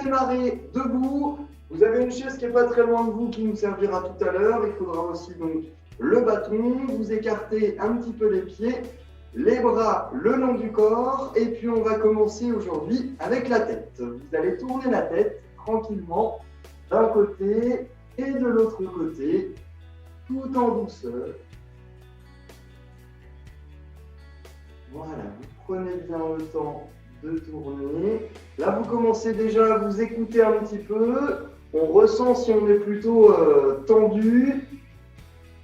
démarrez debout. Vous avez une chaise qui n'est pas très loin de vous qui nous servira tout à l'heure. Il faudra aussi donc le bâton. Vous écartez un petit peu les pieds, les bras le long du corps. Et puis on va commencer aujourd'hui avec la tête. Vous allez tourner la tête tranquillement d'un côté et de l'autre côté, tout en douceur. Voilà, vous prenez bien le temps de tourner. Là, vous commencez déjà à vous écouter un petit peu. On ressent si on est plutôt tendu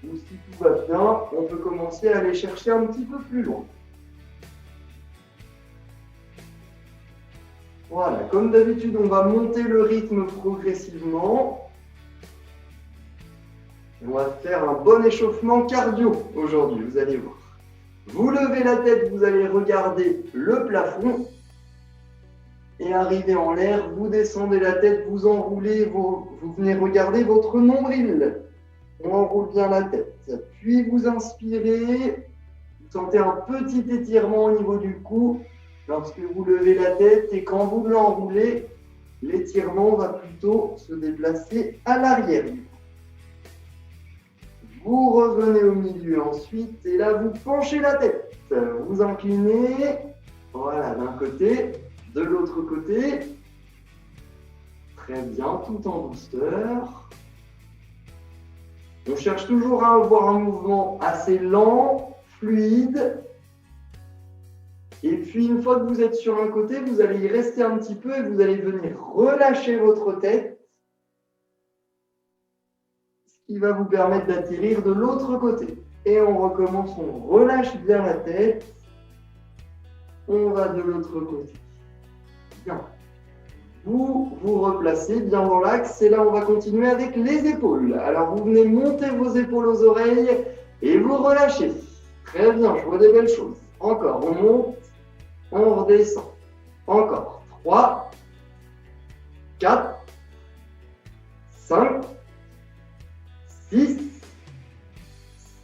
ou si tout va bien. On peut commencer à aller chercher un petit peu plus loin. Voilà, comme d'habitude, on va monter le rythme progressivement. On va faire un bon échauffement cardio aujourd'hui, vous allez voir. Vous levez la tête, vous allez regarder le plafond et arrivé en l'air, vous descendez la tête, vous enroulez, vous venez regarder votre nombril. On enroule bien la tête. Puis vous inspirez, vous sentez un petit étirement au niveau du cou lorsque vous levez la tête et quand vous l'enroulez, l'étirement va plutôt se déplacer à l'arrière. Vous revenez au milieu ensuite et là vous penchez la tête. Vous inclinez, voilà, d'un côté, de l'autre côté. Très bien, tout en douceur. On cherche toujours à avoir un mouvement assez lent, fluide. Et puis une fois que vous êtes sur un côté, vous allez y rester un petit peu et vous allez venir relâcher votre tête. Qui va vous permettre d'atterrir de l'autre côté. Et on recommence, on relâche bien la tête. On va de l'autre côté. Bien. Vous vous replacez bien dans l'axe et là on va continuer avec les épaules. Alors vous venez monter vos épaules aux oreilles et vous relâchez. Très bien, je vois des belles choses. Encore, on monte, on redescend. Encore. 3, 4, 5, 6,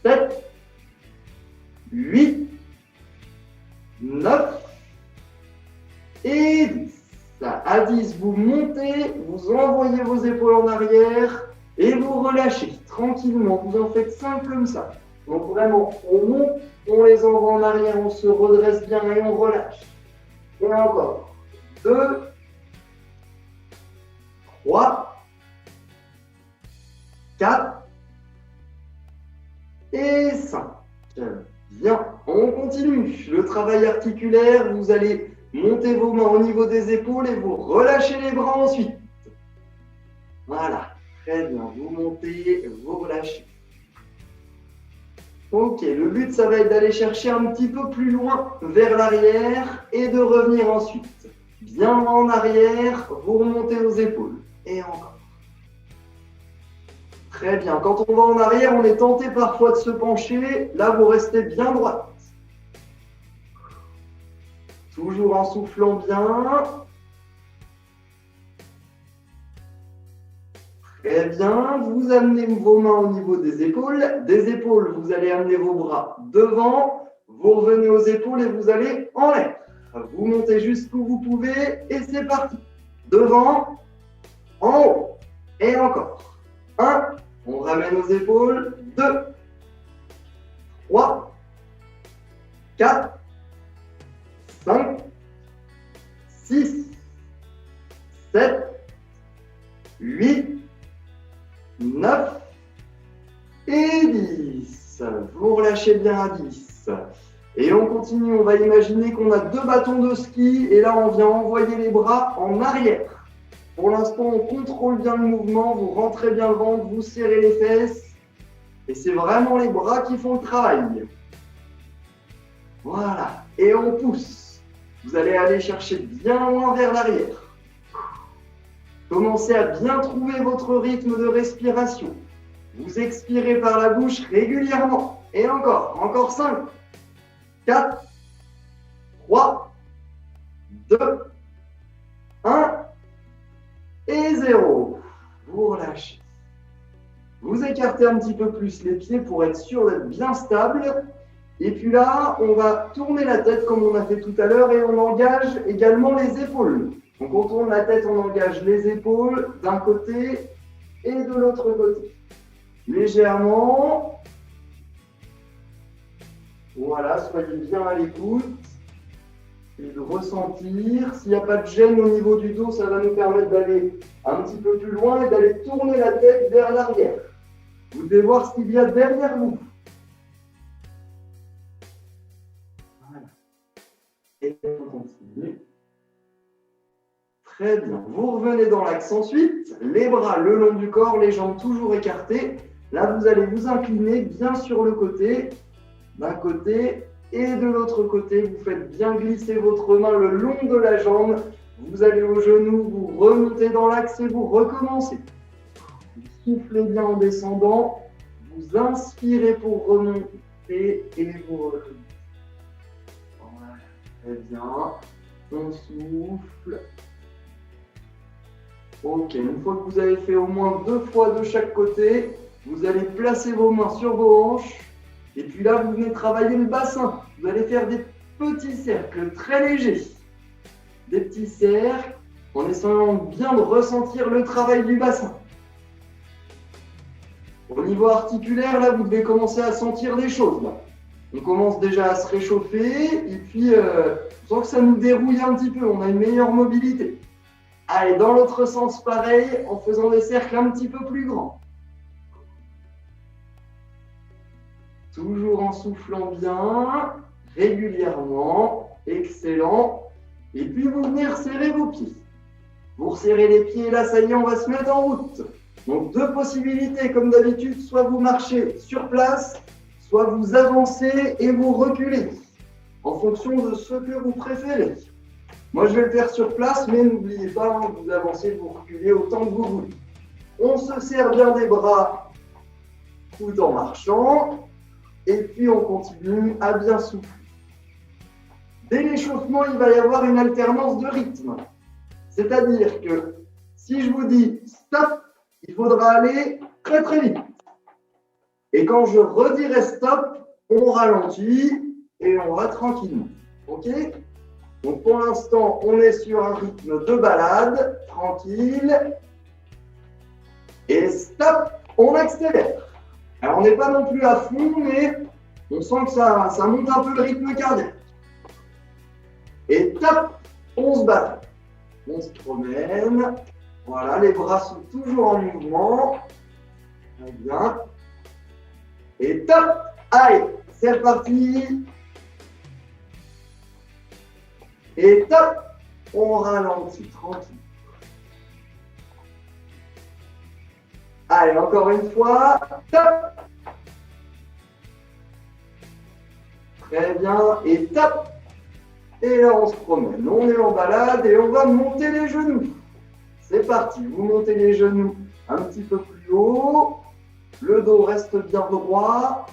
7, 8, 9 et 10. À 10, vous montez, vous envoyez vos épaules en arrière et vous relâchez tranquillement. Vous en faites 5 comme ça. Donc vraiment, on monte, on les envoie en arrière, on se redresse bien et on relâche. Et encore. 2, 3, 4, et 5. Bien, on continue. Le travail articulaire, vous allez monter vos mains au niveau des épaules et vous relâchez les bras ensuite. Voilà, très bien. Vous montez, vous relâchez. Ok, le but, ça va être d'aller chercher un petit peu plus loin vers l'arrière et de revenir ensuite. Bien en arrière, vous remontez aux épaules. Et encore. Très bien. Quand on va en arrière, on est tenté parfois de se pencher. Là, vous restez bien droite. Toujours en soufflant bien. Très bien. Vous amenez vos mains au niveau des épaules. Des épaules, vous allez amener vos bras devant. Vous revenez aux épaules et vous allez en l'air. Vous montez jusqu'où vous pouvez et c'est parti. Devant, en haut et encore. 1. On ramène aux épaules. 2, 3, 4, 5, 6, 7, 8, 9 et 10. Vous relâchez bien à 10. Et on continue, on va imaginer qu'on a 2 bâtons de ski et là on vient envoyer les bras en arrière. Pour l'instant, on contrôle bien le mouvement, vous rentrez bien le ventre, vous serrez les fesses. Et c'est vraiment les bras qui font le travail. Voilà. Et on pousse. Vous allez aller chercher bien loin vers l'arrière. Commencez à bien trouver votre rythme de respiration. Vous expirez par la bouche régulièrement. Et encore 5, 4, 3, 2, 1. Et 0. Vous relâchez. Vous écartez un petit peu plus les pieds pour être sûr d'être bien stable. Et puis là, on va tourner la tête comme on a fait tout à l'heure et on engage également les épaules. Donc on tourne la tête, on engage les épaules d'un côté et de l'autre côté. Légèrement. Voilà, soyez bien à l'écoute. Et de ressentir. S'il n'y a pas de gêne au niveau du dos, ça va nous permettre d'aller un petit peu plus loin et d'aller tourner la tête vers l'arrière. Vous devez voir ce qu'il y a derrière vous. Voilà. Et on continue. Très bien. Vous revenez dans l'axe ensuite. Les bras le long du corps, les jambes toujours écartées. Là, vous allez vous incliner bien sur le côté. D'un côté et de l'autre côté, vous faites bien glisser votre main le long de la jambe. Vous allez au genou, vous remontez dans l'axe et vous recommencez. Vous soufflez bien en descendant. Vous inspirez pour remonter et vous reculez. Voilà, très bien. On souffle. Ok, une fois que vous avez fait au moins 2 fois de chaque côté, vous allez placer vos mains sur vos hanches. Et puis là, vous venez travailler le bassin. Vous allez faire des petits cercles très légers. Des petits cercles en essayant bien de ressentir le travail du bassin. Au niveau articulaire, là, vous devez commencer à sentir des choses. Là. On commence déjà à se réchauffer et puis on sent que ça nous dérouille un petit peu. On a une meilleure mobilité. Allez, dans l'autre sens, pareil, en faisant des cercles un petit peu plus grands. Toujours en soufflant bien, régulièrement, excellent. Et puis vous venez resserrer vos pieds. Vous resserrez les pieds, là ça y est, on va se mettre en route. Donc 2 possibilités comme d'habitude, soit vous marchez sur place, soit vous avancez et vous reculez, en fonction de ce que vous préférez. Moi je vais le faire sur place, mais n'oubliez pas, vous avancez, vous reculez autant que vous voulez. On se serre bien des bras tout en marchant. Et puis on continue à bien souffler. Dès l'échauffement, il va y avoir une alternance de rythme. C'est-à-dire que si je vous dis stop, il faudra aller très très vite. Et quand je redirai stop, on ralentit et on va tranquillement. Ok ? Donc pour l'instant, on est sur un rythme de balade, tranquille. Et stop, on accélère. Alors, on n'est pas non plus à fond, mais on sent que ça monte un peu le rythme cardiaque. Et top, on se bat. On se promène. Voilà, les bras sont toujours en mouvement. Très bien. Et top, allez, c'est reparti. Et top, on ralentit tranquille. Allez, encore une fois, top. Très bien, et top. Et là, on se promène. On est en balade et on va monter les genoux. C'est parti, vous montez les genoux un petit peu plus haut. Le dos reste bien droit.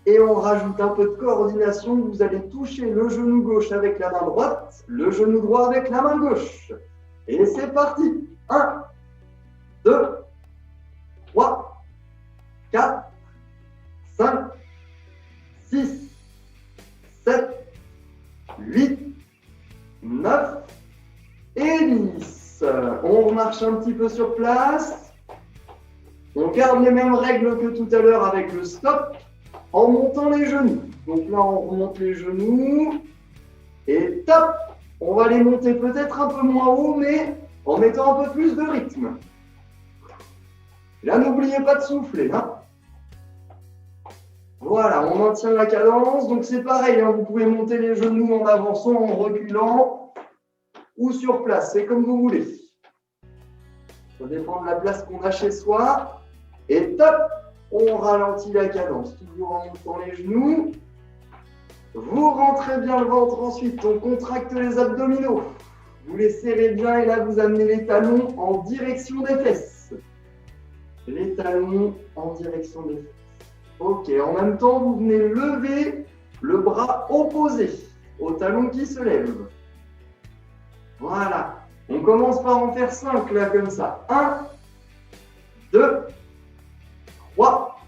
Et on rajoute un peu de coordination. Vous allez toucher le genou gauche avec la main droite, le genou droit avec la main gauche. Et c'est parti. 1, 2, 3, 4, 5, 6, 7, 8, 9 et 10. On remarche un petit peu sur place. On garde les mêmes règles que tout à l'heure avec le stop en montant les genoux. Donc là, on remonte les genoux et top. On va les monter peut-être un peu moins haut, mais en mettant un peu plus de rythme. Là, n'oubliez pas de souffler. Hein. Voilà, on maintient la cadence. Donc c'est pareil, hein, vous pouvez monter les genoux en avançant, en reculant ou sur place. C'est comme vous voulez. Ça dépend de la place qu'on a chez soi. Et top, on ralentit la cadence. Toujours en montant les genoux. Vous rentrez bien le ventre ensuite. On contracte les abdominaux. Vous les serrez bien et là, vous amenez les talons en direction des fesses. Les talons en direction des fesses. Ok, en même temps, vous venez lever le bras opposé au talon qui se lève. Voilà. On commence par en faire 5 là, comme ça. 1, 2, 3,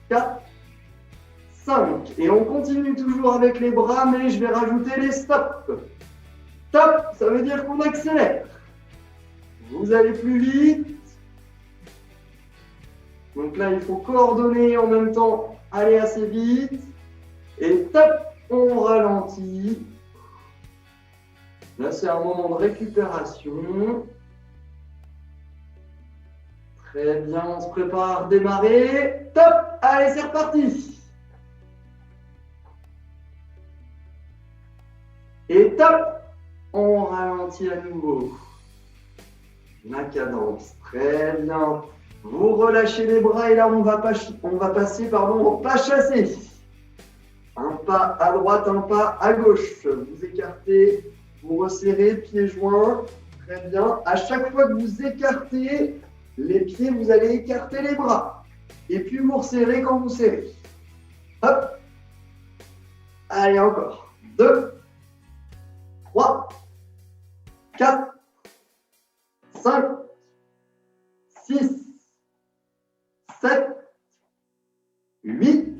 4, 5. Et on continue toujours avec les bras, mais je vais rajouter les stops. Top, ça veut dire qu'on accélère. Vous allez plus vite. Donc là, il faut coordonner en même temps, aller assez vite. Et top, on ralentit. Là, c'est un moment de récupération. Très bien, on se prépare à redémarrer. Top, allez, c'est reparti. Et top, on ralentit à nouveau. La cadence, très bien. Vous relâchez les bras et là, on va passer au pas chassé. Un pas à droite, un pas à gauche. Vous écartez, vous resserrez, pieds joints. Très bien. À chaque fois que vous écartez les pieds, vous allez écarter les bras. Et puis vous resserrez quand vous serrez. Hop. Allez, encore. 2, 3, 4, 5, 6, 7, 8,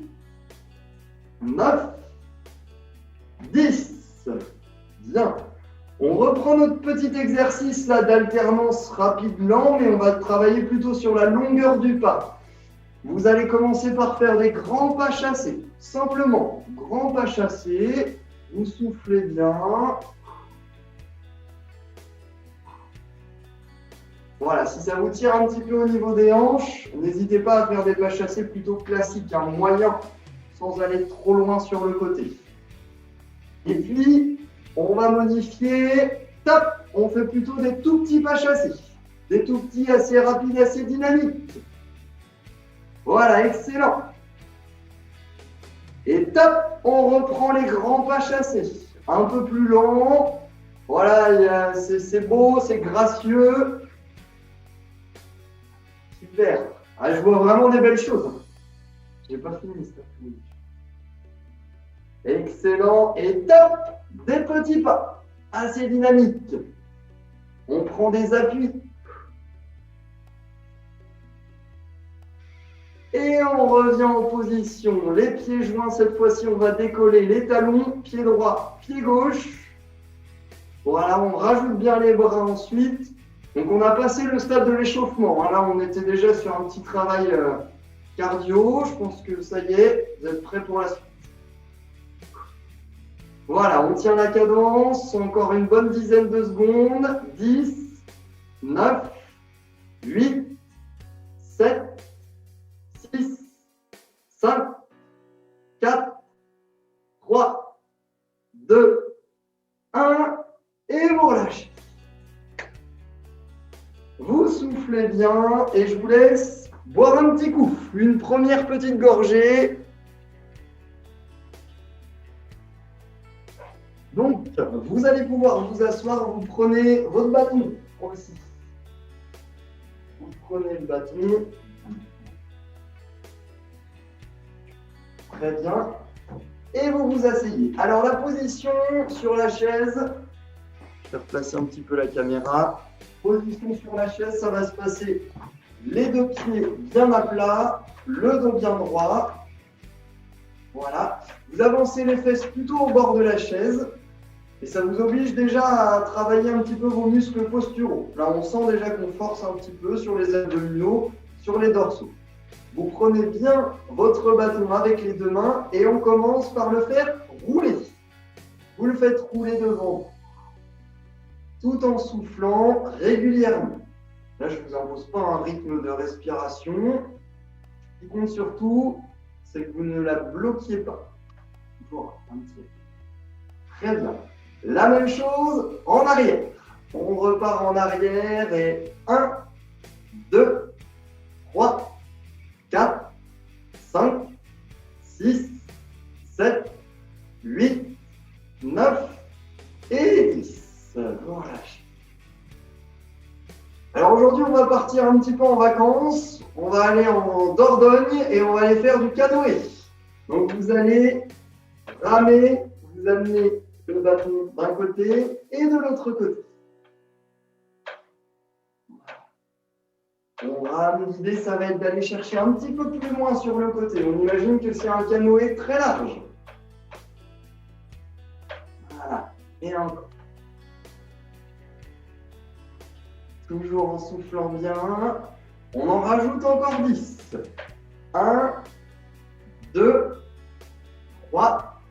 9, 10. Bien. On reprend notre petit exercice là d'alternance rapide-lent, mais on va travailler plutôt sur la longueur du pas. Vous allez commencer par faire des grands pas chassés. Simplement, grands pas chassés. Vous soufflez bien. Voilà, si ça vous tire un petit peu au niveau des hanches, n'hésitez pas à faire des pas chassés plutôt classiques, moyens, sans aller trop loin sur le côté. Et puis, on va modifier. Top, on fait plutôt des tout petits pas chassés. Des tout petits assez rapides, assez dynamiques. Voilà, excellent. Et top, on reprend les grands pas chassés. Un peu plus lent. Voilà, c'est beau, c'est gracieux. Super. Ah, je vois vraiment des belles choses. J'ai pas fini cet après-midi. Excellent. Et top, des petits pas. Assez dynamiques. On prend des appuis. Et on revient en position. Les pieds joints, cette fois-ci, on va décoller les talons. Pied droit, pied gauche. Voilà, on rajoute bien les bras ensuite. Donc, on a passé le stade de l'échauffement. Là, on était déjà sur un petit travail cardio. Je pense que ça y est, vous êtes prêts pour la suite. Voilà, on tient la cadence. Encore une bonne dizaine de secondes. 10, 9, 8, 7, 6, 5, 4, 3, 2, 1. Et vous relâchez. Vous soufflez bien et je vous laisse boire un petit coup. Une première petite gorgée. Donc, vous allez pouvoir vous asseoir. Vous prenez votre bâton aussi. Vous prenez le bâton. Très bien. Et vous vous asseyez. Alors, la position sur la chaise. Je vais replacer un petit peu la caméra. Position sur la chaise, ça va se passer les deux pieds bien à plat, le dos bien droit. Voilà. Vous avancez les fesses plutôt au bord de la chaise. Et ça vous oblige déjà à travailler un petit peu vos muscles posturaux. Là, on sent déjà qu'on force un petit peu sur les abdominaux, sur les dorsaux. Vous prenez bien votre bâton avec les deux mains et on commence par le faire rouler. Vous le faites rouler devant, tout en soufflant régulièrement. Là, je ne vous impose pas un rythme de respiration. Ce qui compte surtout, c'est que vous ne la bloquiez pas. Toujours un petit peu. Très bien. La même chose en arrière. On repart en arrière et 1, 2, 3, 4, 5, 6, 7, 8, 9 et 10. Relâchez. Alors aujourd'hui, on va partir un petit peu en vacances. On va aller en Dordogne et on va aller faire du canoë. Donc vous allez ramer, vous amenez le bâton d'un côté et de l'autre côté. On rame, l'idée ça va être d'aller chercher un petit peu plus loin sur le côté. On imagine que c'est un canoë très large. Voilà, et encore. toujours en soufflant bien. On en rajoute encore 10. 1, 2, 3,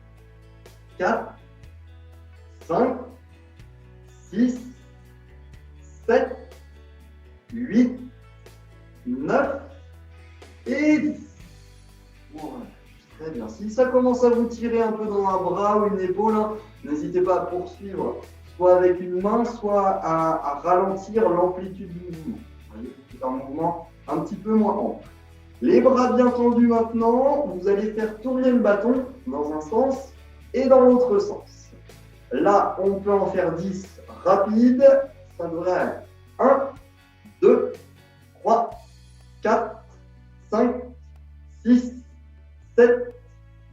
4, 5, 6, 7, 8, 9 et 10. Voilà, très bien. Si ça commence à vous tirer un peu dans un bras ou une épaule, hein, n'hésitez pas à poursuivre, soit avec une main, soit à ralentir l'amplitude du mouvement. Vous voyez, c'est un mouvement un petit peu moins ample. Les bras bien tendus maintenant, vous allez faire tourner le bâton dans un sens et dans l'autre sens. Là, on peut en faire 10 rapides. Ça devrait aller. 1, 2, 3, 4, 5, 6, 7,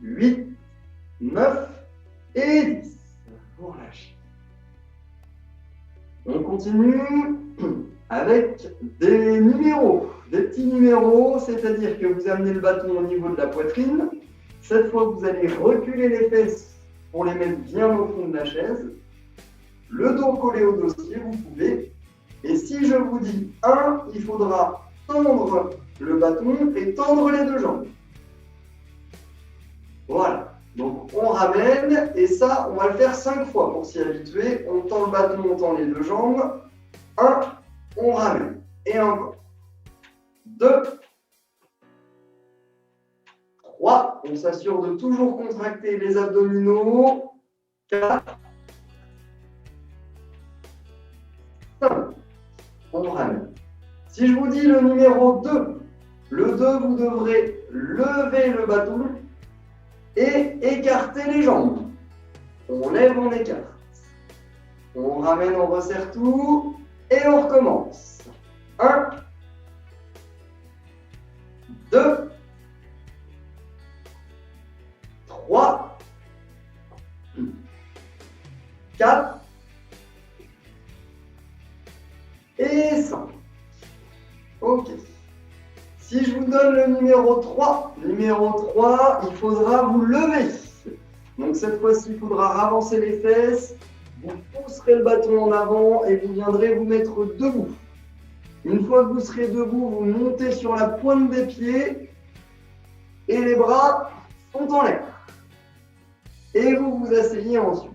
8, 9 et 10. Vous relâchez. On continue avec des numéros, des petits numéros, c'est-à-dire que vous amenez le bâton au niveau de la poitrine. Cette fois, vous allez reculer les fesses pour les mettre bien au fond de la chaise. Le dos collé au dossier, vous pouvez. Et si je vous dis 1, il faudra tendre le bâton et tendre les deux jambes. Voilà. Donc on ramène et ça, on va le faire 5 fois pour s'y habituer. On tend le bâton, on tend les deux jambes. 1, on ramène. Et encore. 2, 3, on s'assure de toujours contracter les abdominaux. 4, 5, on ramène. Si je vous dis le numéro 2, le 2, vous devrez lever le bâton et écarter les jambes. On lève, on écarte. On ramène, on resserre tout et on recommence. 1, 2, 3, 4 et 5. Ok. Si je vous donne le numéro 3, il faudra vous lever. Donc cette fois-ci, il faudra avancer les fesses. Vous pousserez le bâton en avant et vous viendrez vous mettre debout. Une fois que vous serez debout, vous montez sur la pointe des pieds et les bras sont en l'air. Et vous vous asseyez ensuite.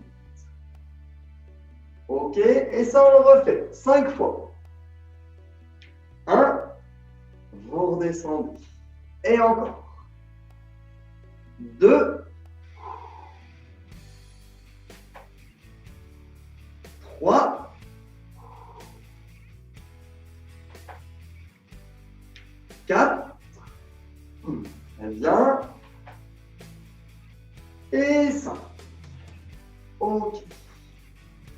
Ok, et ça on le refait 5 fois. 1, vous redescendez. Et encore. 2, 3, 4, très bien, et 5. Ok.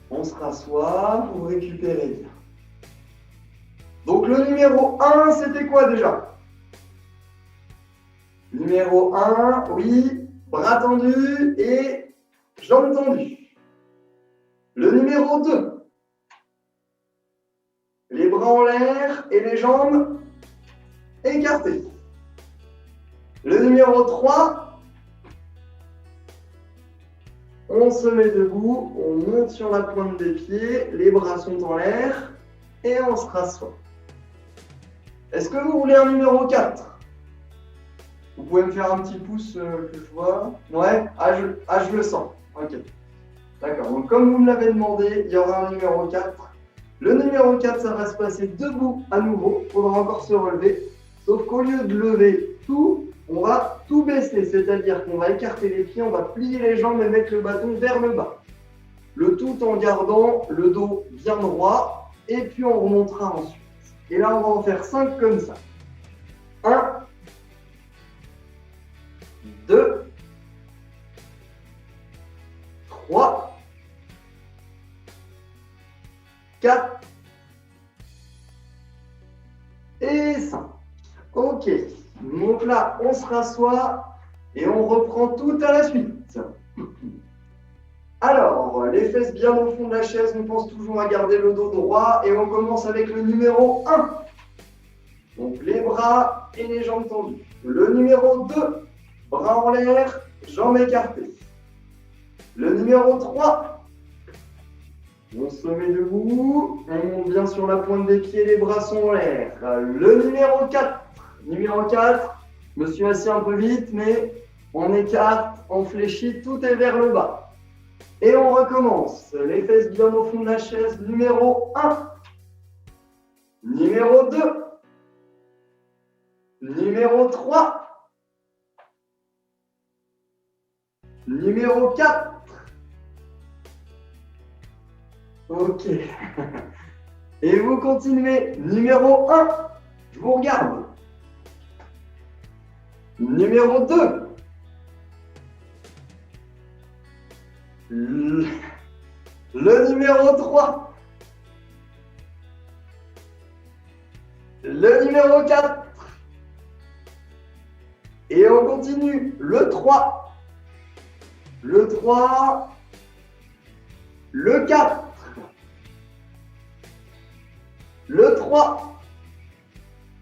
On se rassoit, vous récupérez bien. Donc le numéro 1, c'était quoi déjà? Numéro 1, oui, bras tendus et jambes tendues. Le numéro 2, les bras en l'air et les jambes écartées. Le numéro 3, on se met debout, on monte sur la pointe des pieds, les bras sont en l'air et on se rassoit. Est-ce que vous voulez un numéro 4? Vous pouvez me faire un petit pouce que je vois. Ouais, je le sens. Ok. D'accord, donc comme vous me l'avez demandé, il y aura un numéro 4. Le numéro 4, ça va se passer debout à nouveau. Il faudra encore se relever. Sauf qu'au lieu de lever tout, on va tout baisser. C'est-à-dire qu'on va écarter les pieds, on va plier les jambes et mettre le bâton vers le bas. Le tout en gardant le dos bien droit. Et puis on remontera ensuite. Et là, on va en faire 5 comme ça. 1, 2, 3, 4 et 5. Ok. Donc là, on se rassoit et on reprend tout à la suite. Alors, les fesses bien au fond de la chaise, on pense toujours à garder le dos droit et on commence avec le numéro 1. Donc les bras et les jambes tendues. Le numéro 2, bras en l'air, jambes écartées. Le numéro 3, On se met debout, on monte bien sur la pointe des pieds, les bras sont en l'air. Le numéro 4. Numéro 4, je me suis assis un peu vite, mais on écarte, on fléchit, tout est vers le bas. Et on recommence. Les fesses bien au fond de la chaise. Numéro 1. Numéro 2. Numéro 3. Numéro 4. Ok. Et vous continuez. Numéro 1. Je vous regarde. Numéro 2. Le numéro 3. Le numéro 4. Et on continue. Le 3. Le 3. Le 4. Le 3.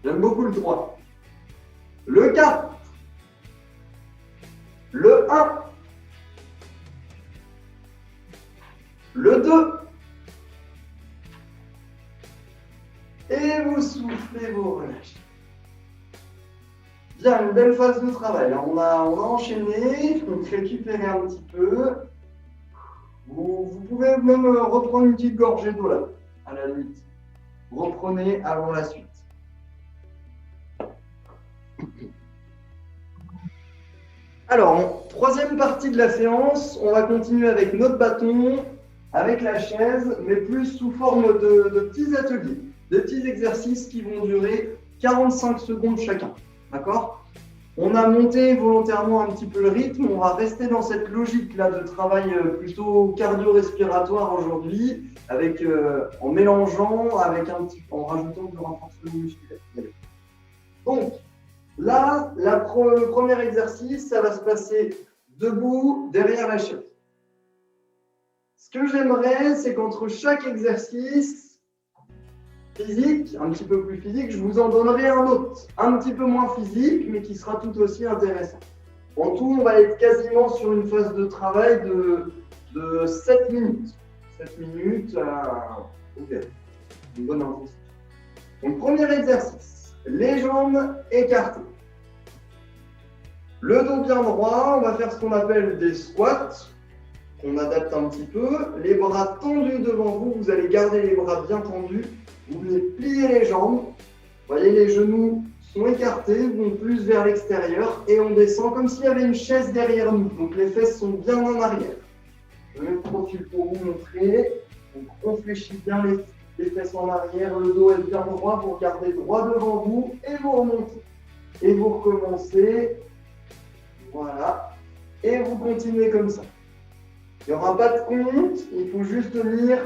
J'aime beaucoup le 3. Le 4. Le 1. Le 2. Et vous soufflez, vous relâchez. Bien, une belle phase de travail. On a enchaîné, donc récupérer un petit peu. Vous pouvez même reprendre une petite gorgée d'eau là, à la limite. Reprenez avant la suite. Alors, troisième partie de la séance, on va continuer avec notre bâton, avec la chaise, mais plus sous forme de petits ateliers, de petits exercices qui vont durer 45 secondes chacun. D'accord ? On a monté volontairement un petit peu le rythme, on va rester dans cette logique-là de travail plutôt cardio-respiratoire aujourd'hui, avec, en mélangeant, en rajoutant du renforcement musculaire. Donc, là, le premier exercice, ça va se passer debout, derrière la chaise. Ce que j'aimerais, c'est qu'entre chaque exercice physique, un petit peu plus physique, je vous en donnerai un autre, un petit peu moins physique, mais qui sera tout aussi intéressant. En tout, on va être quasiment sur une phase de travail de 7 minutes. 7 minutes, ok, une bonne intensité. Donc, premier exercice, les jambes écartées. Le dos bien droit, on va faire ce qu'on appelle des squats. On adapte un petit peu, les bras tendus devant vous, vous allez garder les bras bien tendus, vous venez plier les jambes, vous voyez les genoux sont écartés, vont plus vers l'extérieur et on descend comme s'il y avait une chaise derrière nous, donc les fesses sont bien en arrière. Je mets le profil pour vous montrer, donc on fléchit bien les fesses en arrière, le dos est bien droit, vous regardez droit devant vous et vous remontez. Et vous recommencez, voilà, et vous continuez comme ça. Il n'y aura pas de compte, il faut juste tenir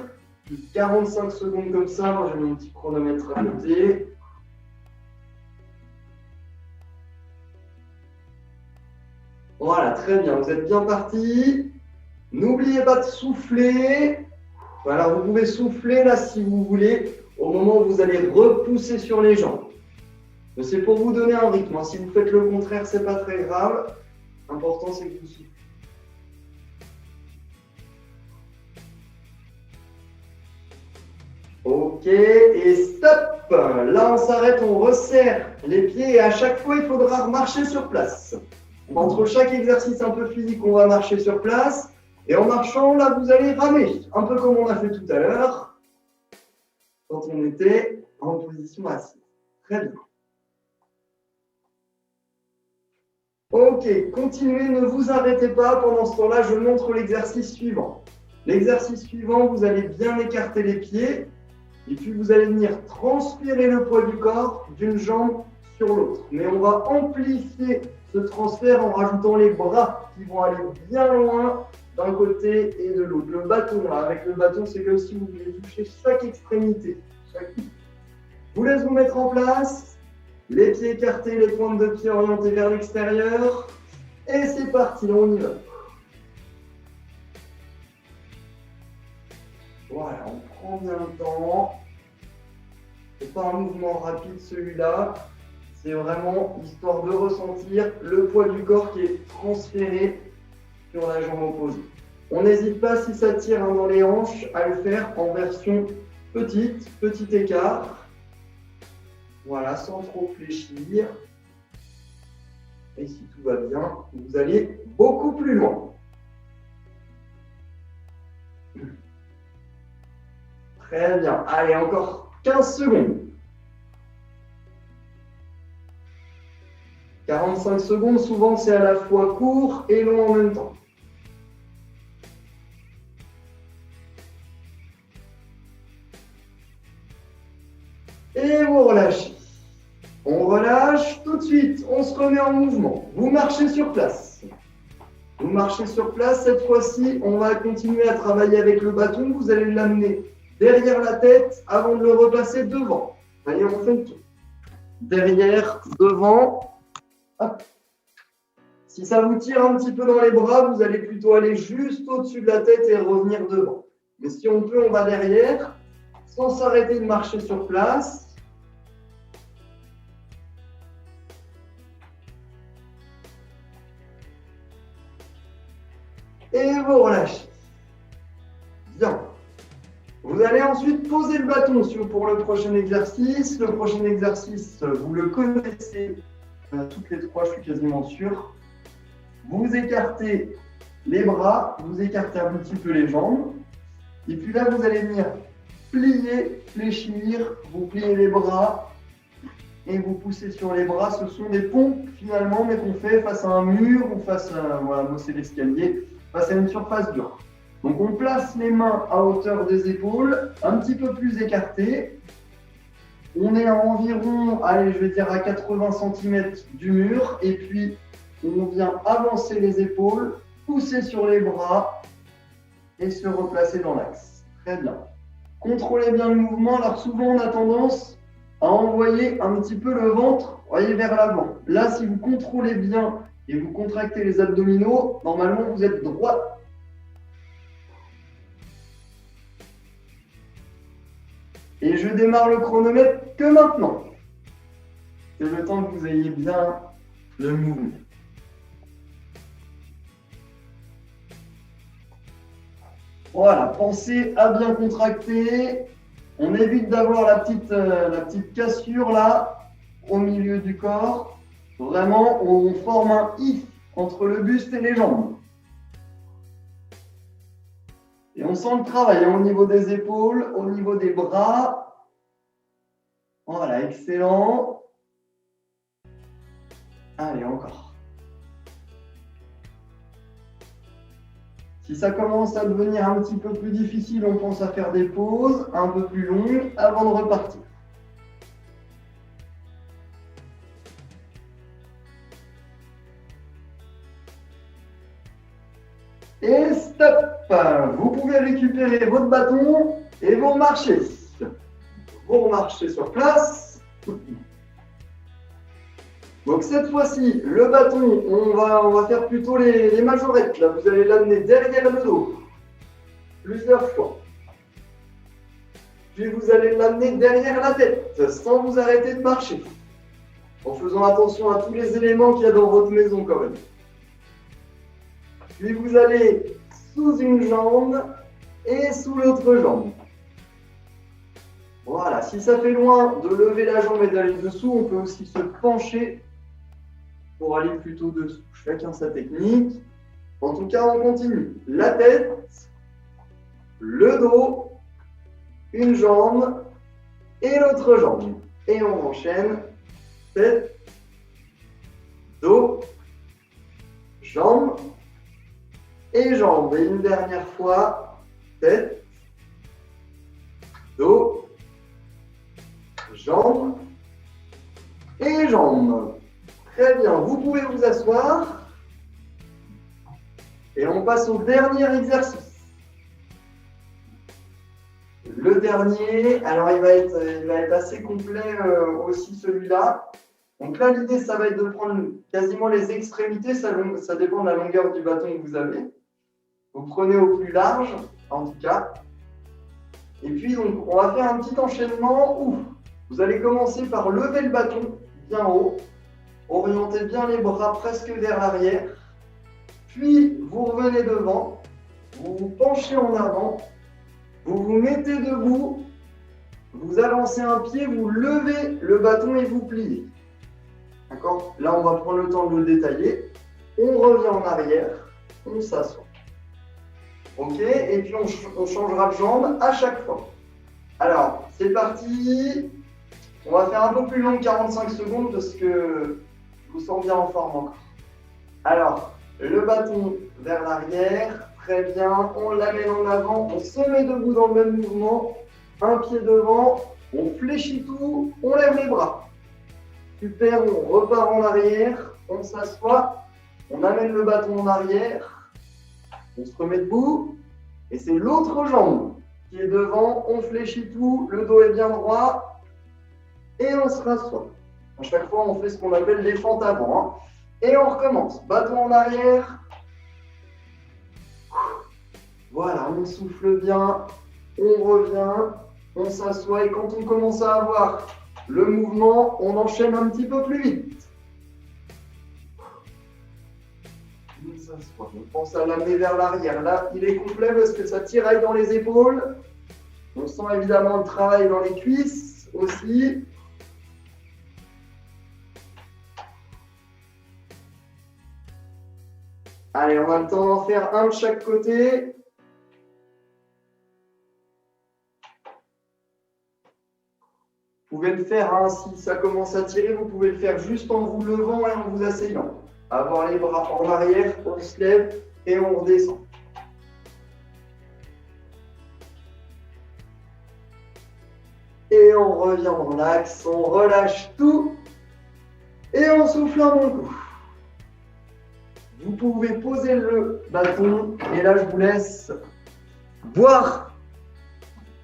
45 secondes comme ça. Moi, j'ai mon petit chronomètre à côté. Voilà, très bien, vous êtes bien partis. N'oubliez pas de souffler. Voilà, vous pouvez souffler là si vous voulez, au moment où vous allez repousser sur les jambes. C'est pour vous donner un rythme. Si vous faites le contraire, c'est pas très grave. L'important, c'est que vous soufflez. Ok, et stop. Là, on s'arrête, on resserre les pieds et à chaque fois, il faudra marcher sur place. Entre chaque exercice un peu physique, on va marcher sur place. Et en marchant, là, vous allez ramer, un peu comme on a fait tout à l'heure, quand on était en position assise. Très bien. Ok, continuez, ne vous arrêtez pas. Pendant ce temps-là, je montre l'exercice suivant. L'exercice suivant, vous allez bien écarter les pieds. Et puis, vous allez venir transpirer le poids du corps d'une jambe sur l'autre. Mais on va amplifier ce transfert en rajoutant les bras qui vont aller bien loin d'un côté et de l'autre. Le bâton, là, avec le bâton, c'est comme si vous vouliez toucher chaque extrémité. Je vous laisse vous mettre en place. Les pieds écartés, les pointes de pied orientées vers l'extérieur. Et c'est parti, on y va. Voilà, on prend bien le temps. C'est pas un mouvement rapide celui-là. C'est vraiment histoire de ressentir le poids du corps qui est transféré sur la jambe opposée. On n'hésite pas, si ça tire dans les hanches, à le faire en version petite, petit écart. Voilà, sans trop fléchir. Et si tout va bien, vous allez beaucoup plus loin. Très bien. Allez, encore 15 secondes. 45 secondes, souvent c'est à la fois court et long en même temps. Et vous relâchez. On relâche tout de suite, on se remet en mouvement. Vous marchez sur place. Vous marchez sur place, cette fois-ci, on va continuer à travailler avec le bâton. Vous allez l'amener derrière la tête avant de le repasser devant. Allez, on fait le tour. Derrière, devant. Hop. Si ça vous tire un petit peu dans les bras, vous allez plutôt aller juste au-dessus de la tête et revenir devant. Mais si on peut, on va derrière, sans s'arrêter de marcher sur place. Et vous relâchez. Bien. Vous allez ensuite poser le bâton pour le prochain exercice. Le prochain exercice, vous le connaissez toutes les trois, je suis quasiment sûr. Vous écartez les bras, vous écartez un petit peu les jambes. Et puis là, vous allez venir plier, fléchir, vous pliez les bras et vous poussez sur les bras. Ce sont des pompes finalement, mais qu'on fait face à un mur ou face à, voilà, moi c'est l'escalier, face à une surface dure. Donc on place les mains à hauteur des épaules, un petit peu plus écartées. On est à environ, allez, je vais dire à 80 cm du mur. Et puis, on vient avancer les épaules, pousser sur les bras et se replacer dans l'axe. Très bien. Contrôlez bien le mouvement. Alors souvent, on a tendance à envoyer un petit peu le ventre, voyez, vers l'avant. Là, si vous contrôlez bien et vous contractez les abdominaux, normalement, vous êtes droit. Et je démarre le chronomètre que maintenant. C'est le temps que vous ayez bien le mouvement. Voilà, pensez à bien contracter. On évite d'avoir la petite cassure là, au milieu du corps. Vraiment, on forme un I entre le buste et les jambes. Et on sent le travail au niveau des épaules, au niveau des bras. Voilà, excellent. Allez, encore. Si ça commence à devenir un petit peu plus difficile, on pense à faire des pauses un peu plus longues avant de repartir. Et stop! Vous pouvez récupérer votre bâton et vous remarchez. Vous remarchez sur place. Donc cette fois-ci, le bâton, on va faire plutôt les majorettes. Là, vous allez l'amener derrière le dos. Plusieurs fois. Puis vous allez l'amener derrière la tête, sans vous arrêter de marcher. En faisant attention à tous les éléments qu'il y a dans votre maison quand même. Puis vous allez sous une jambe et sous l'autre jambe. Voilà, si ça fait loin de lever la jambe et d'aller dessous, on peut aussi se pencher pour aller plutôt dessous. Chacun sa technique. En tout cas, on continue. La tête, le dos, une jambe et l'autre jambe. Et on enchaîne. Tête, dos, jambe et jambe. Et une dernière fois, tête, dos, jambes et jambes. Très bien, vous pouvez vous asseoir. Et on passe au dernier exercice. Le dernier, alors il va être assez complet aussi celui-là. Donc là, l'idée, ça va être de prendre quasiment les extrémités, ça dépend de la longueur du bâton que vous avez. Vous prenez au plus large, en tout cas. Et puis, donc, on va faire un petit enchaînement où vous allez commencer par lever le bâton bien haut, orientez bien les bras presque vers l'arrière, puis vous revenez devant, vous vous penchez en avant, vous vous mettez debout, vous avancez un pied, vous levez le bâton et vous pliez. D'accord? Là, on va prendre le temps de le détailler. On revient en arrière, on s'assoit. Ok? Et puis, on changera de jambe à chaque fois. Alors, c'est parti. On va faire un peu plus long que 45 secondes parce que je vous sens bien en forme encore. Alors, le bâton vers l'arrière, très bien. On l'amène en avant, on se met debout dans le même mouvement. Un pied devant, on fléchit tout, on lève les bras. Super, on repart en arrière, on s'assoit, on amène le bâton en arrière, on se remet debout. Et c'est l'autre jambe qui est devant, on fléchit tout, le dos est bien droit et on se rassoit. À chaque fois, on fait ce qu'on appelle les fentes avant. Hein. Et on recommence. Bâton en arrière. Voilà, on souffle bien, on revient, on s'assoit et quand on commence à avoir le mouvement, on enchaîne un petit peu plus vite. On s'assoit, on pense à l'amener vers l'arrière. Là, il est complet parce que ça tiraille dans les épaules. On sent évidemment le travail dans les cuisses aussi. Allez, on a le temps d'en faire un de chaque côté. Vous pouvez le faire, hein, si ça commence à tirer, vous pouvez le faire juste en vous levant et en vous asseyant. Avoir les bras en arrière, on se lève et on redescend. Et on revient en axe, on relâche tout et on souffle un bon coup. Vous pouvez poser le bâton et là je vous laisse voir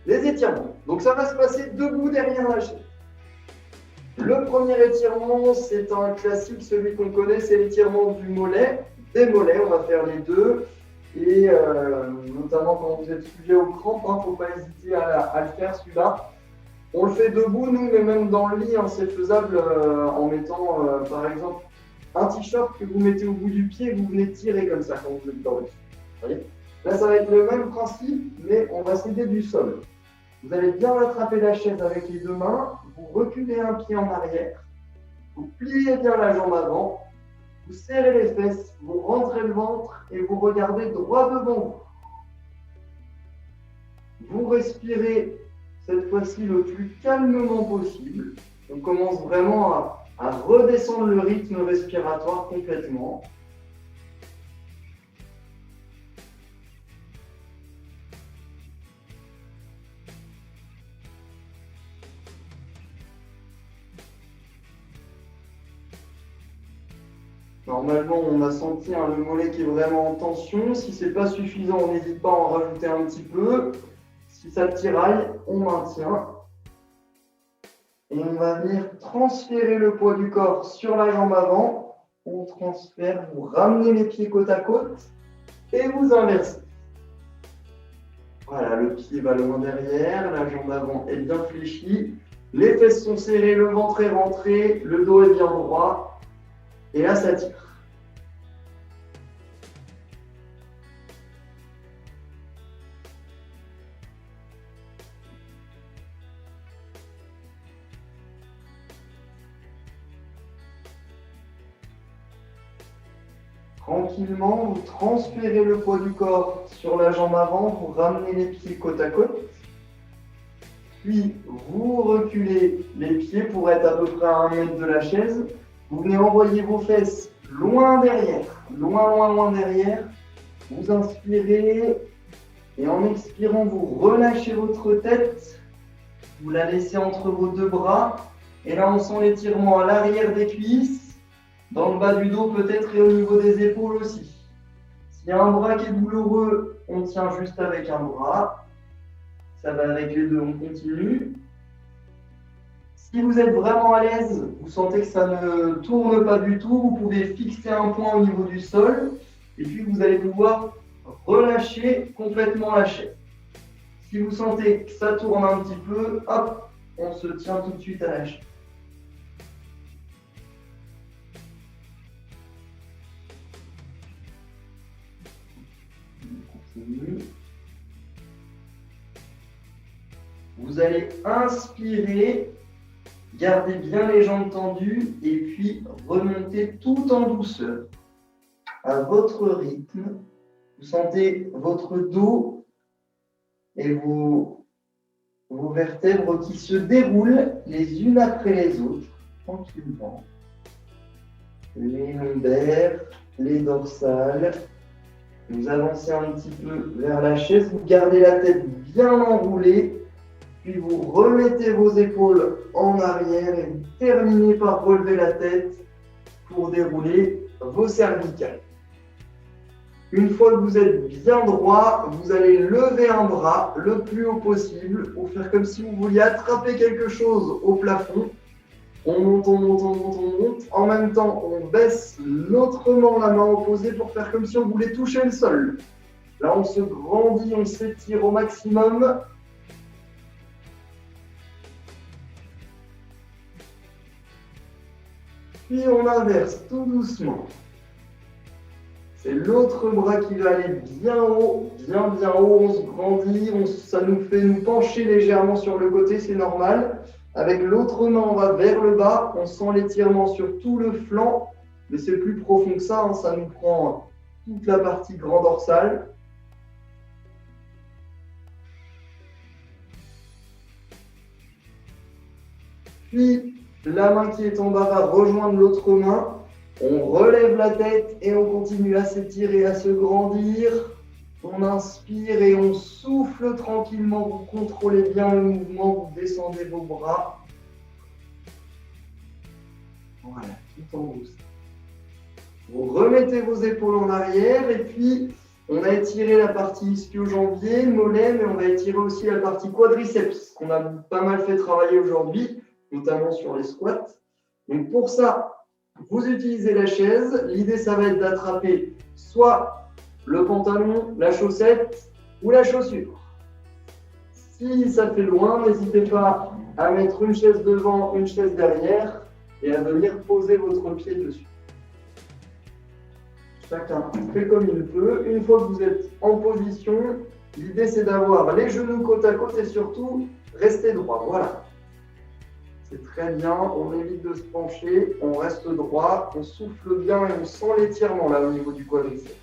les étirements. Donc ça va se passer debout derrière la chaise. Le premier étirement, c'est un classique, celui qu'on connaît, c'est l'étirement du mollet, des mollets, on va faire les deux. Et notamment quand vous êtes sujet aux crampes, il ne faut pas hésiter à le faire celui-là. On le fait debout, nous, mais même dans le lit, hein, c'est faisable en mettant, par exemple, un t-shirt que vous mettez au bout du pied et vous venez tirer comme ça quand vous êtes dans le lit. Voyez ? Là, ça va être le même principe, mais on va s'aider du sol. Vous allez bien attraper la chaise avec les deux mains, vous reculez un pied en arrière, vous pliez bien la jambe avant, vous serrez les fesses, vous rentrez le ventre et vous regardez droit devant vous. Vous respirez cette fois-ci le plus calmement possible. On commence vraiment à redescendre le rythme respiratoire complètement. Normalement, on a senti le mollet qui est vraiment en tension. Si ce n'est pas suffisant, on n'hésite pas à en rajouter un petit peu. Si ça tiraille, on maintient. Et on va venir transférer le poids du corps sur la jambe avant. On transfère, vous ramenez les pieds côte à côte et vous inversez. Voilà, le pied va loin derrière, la jambe avant est bien fléchie. Les fesses sont serrées, le ventre est rentré, le dos est bien droit. Et là, ça tire. Tranquillement, vous transférez le poids du corps sur la jambe avant, vous ramenez les pieds côte à côte. Puis, vous reculez les pieds pour être à peu près à 1 mètre de la chaise. Vous venez envoyer vos fesses loin derrière, loin derrière. Vous inspirez et en expirant, vous relâchez votre tête. Vous la laissez entre vos deux bras. Et là, on sent l'étirement à l'arrière des cuisses, dans le bas du dos peut-être et au niveau des épaules aussi. S'il y a un bras qui est douloureux, on tient juste avec un bras. Ça va avec les deux, on continue. Si vous êtes vraiment à l'aise, vous sentez que ça ne tourne pas du tout, vous pouvez fixer un point au niveau du sol et puis vous allez pouvoir relâcher complètement la chaise. Si vous sentez que ça tourne un petit peu, hop, on se tient tout de suite à la chaise. Vous allez inspirer, garder bien les jambes tendues et puis remonter tout en douceur. À votre rythme, vous sentez votre dos et vos vertèbres qui se déroulent les unes après les autres, tranquillement. Les lombaires, les dorsales. Vous avancez un petit peu vers la chaise, vous gardez la tête bien enroulée, puis vous remettez vos épaules en arrière et vous terminez par relever la tête pour dérouler vos cervicales. Une fois que vous êtes bien droit, vous allez lever un bras le plus haut possible pour faire comme si vous vouliez attraper quelque chose au plafond. On monte, on monte, on monte, on monte. En même temps, on baisse l'autrement la main opposée pour faire comme si on voulait toucher le sol. Là, on se grandit, on s'étire au maximum. Puis on inverse tout doucement. C'est l'autre bras qui va aller bien haut, bien haut. On se grandit, ça nous fait nous pencher légèrement sur le côté, c'est normal. Avec l'autre main, on va vers le bas, on sent l'étirement sur tout le flanc, mais c'est plus profond que ça, hein, ça nous prend toute la partie grand dorsale. Puis, la main qui est en bas va rejoindre l'autre main, on relève la tête et on continue à s'étirer, à se grandir. On inspire et on souffle tranquillement, vous contrôlez bien le mouvement, vous descendez vos bras. Voilà, tout en douce. Vous remettez vos épaules en arrière et puis on a étiré la partie ischio-jambier, mollet, mais on va étirer aussi la partie quadriceps qu'on a pas mal fait travailler aujourd'hui, notamment sur les squats. Donc pour ça, vous utilisez la chaise. L'idée, ça va être d'attraper soit le pantalon, la chaussette ou la chaussure. Si ça fait loin, n'hésitez pas à mettre une chaise devant, une chaise derrière et à venir poser votre pied dessus. Chacun fait comme il peut. Une fois que vous êtes en position, l'idée c'est d'avoir les genoux côte à côte et surtout rester droit. Voilà. C'est très bien, on évite de se pencher, on reste droit, on souffle bien et on sent l'étirement là au niveau du quadriceps.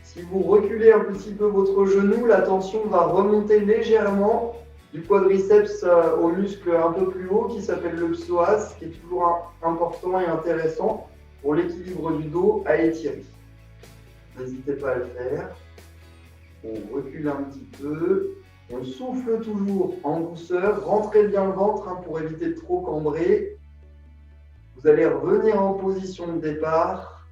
Si vous reculez un petit peu votre genou, la tension va remonter légèrement du quadriceps au muscle un peu plus haut qui s'appelle le psoas, qui est toujours important et intéressant pour l'équilibre du dos à étirer. N'hésitez pas à le faire. On recule un petit peu. On souffle toujours en douceur. Rentrez bien le ventre pour éviter de trop cambrer. Vous allez revenir en position de départ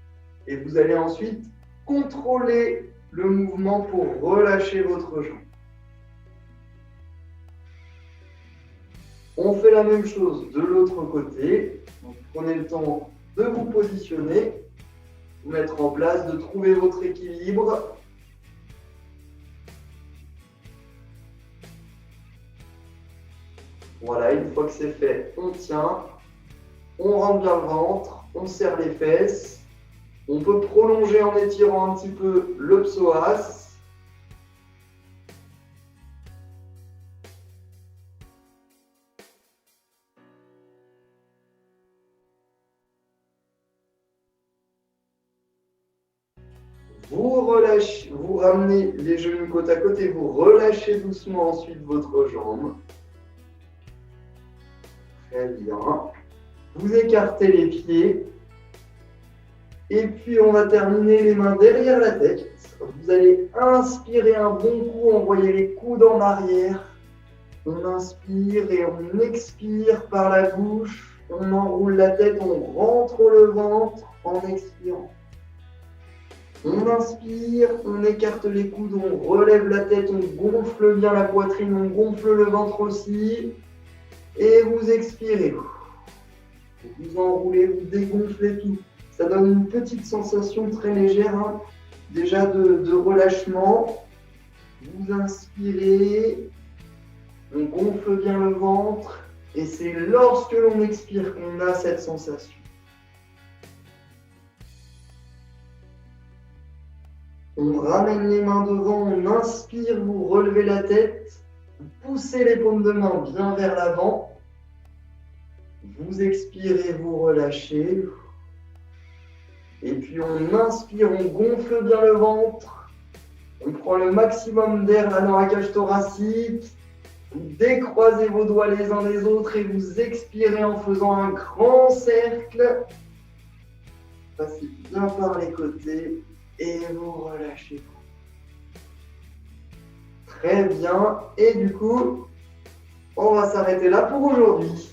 et vous allez ensuite contrôler le mouvement pour relâcher votre jambe. On fait la même chose de l'autre côté. Donc, prenez le temps de vous positionner, vous mettre en place, de trouver votre équilibre. Voilà, une fois que c'est fait, on tient, on rentre bien le ventre, on serre les fesses. On peut prolonger en étirant un petit peu le psoas. Vous relâchez, vous ramenez les genoux côte à côte et vous relâchez doucement ensuite votre jambe. Très bien. Vous écartez les pieds. Et puis, on va terminer les mains derrière la tête. Vous allez inspirer un bon coup, envoyer les coudes en arrière. On inspire et on expire par la bouche. On enroule la tête, on rentre le ventre en expirant. On inspire, on écarte les coudes, on relève la tête, on gonfle bien la poitrine, on gonfle le ventre aussi. Et vous expirez. Vous enroulez, vous dégonflez tout. Ça donne une petite sensation très légère, déjà de relâchement. Vous inspirez, on gonfle bien le ventre et c'est lorsque l'on expire qu'on a cette sensation. On ramène les mains devant, on inspire, vous relevez la tête, vous poussez les paumes de main bien vers l'avant. Vous expirez, vous relâchez. Et puis on inspire, on gonfle bien le ventre. On prend le maximum d'air là dans la cage thoracique. Vous décroisez vos doigts les uns les autres et vous expirez en faisant un grand cercle. Passez bien par les côtés et vous relâchez. Très bien. Et du coup, on va s'arrêter là pour aujourd'hui.